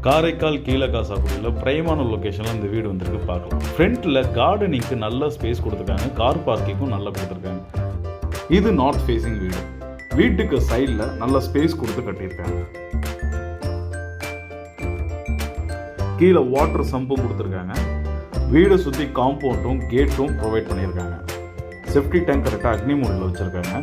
காரைக்கால் கீழகாசாக்குடியில் பிரைமான லொக்கேஷனில் இந்த வீடு வந்திருக்கு பார்க்கலாம். ஃப்ரண்ட்டில் கார்டனிங்க்கு நல்ல ஸ்பேஸ் கொடுத்துருக்காங்க, கார் பார்க்கிங்கும் நல்லா கொடுத்துருக்காங்க. இது நார்த் ஃபேஸிங் வீடு. வீட்டுக்கு சைடில் நல்ல ஸ்பேஸ் கொடுத்து கட்டியிருக்காங்க. கீழே வாட்டர் சம்பும் கொடுத்துருக்காங்க. வீடை சுற்றி காம்பவுண்டும் கேட்டும் ப்ரொவைட் பண்ணியிருக்காங்க. சேஃப்டி டேங்க் கரெக்டாக அக்னி மோடில் வச்சுருக்காங்க.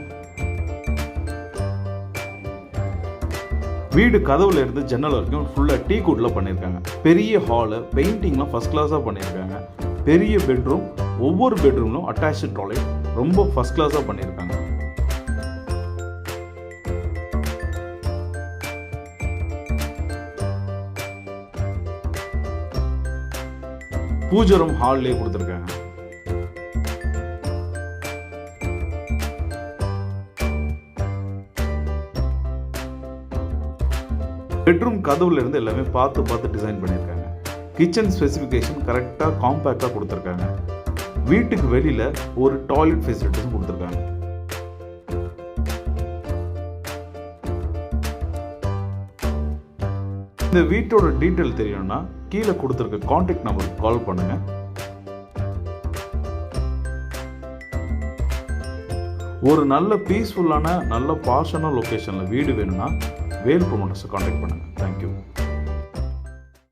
வீடு கதவுல இருந்து ஜன்னல் வரைக்கும் ஃபுல்லாக டீ குட்டில் பண்ணியிருக்காங்க. பெரிய ஹாலு, பெயிண்டிங்லாம் ஃபர்ஸ்ட் கிளாஸாக பண்ணியிருக்காங்க. பெரிய பெட்ரூம், ஒவ்வொரு பெட்ரூம்லும் அட்டாச்சு டாய்லெட் ரொம்ப ஃபர்ஸ்ட் கிளாஸாக பண்ணியிருக்காங்க. பூஜை ரூம் ஹால்லேயே கொடுத்துருக்காங்க. பெட்ரூம் கதவுல இருந்து எல்லாமே பார்த்து டிசைன் பண்ணியிருக்காங்க. கிச்சன் ஸ்பெசிஃபிகேஷன் கரெக்டாக காம்பேக்டாக கொடுத்துருக்காங்க. வீட்டுக்கு வெளியில் ஒரு டாய்லெட் ஃபெசிலிட்டிஸும் கொடுத்துருக்காங்க. இந்த வீட்டோட டீட்டெயில் தெரியணும்னா கீழே கொடுத்துருக்க கான்டாக்ட் நம்பருக்கு கால் பண்ணுங்க. ஒரு நல்ல பீஸ்ஃபுல்லான நல்ல பாஷனான லொக்கேஷனில் வீடு வேணும்னா வேல் ப்ரொமோட்டர்ஸை கான்டாக்ட் பண்ணுங்கள். தேங்க்யூ.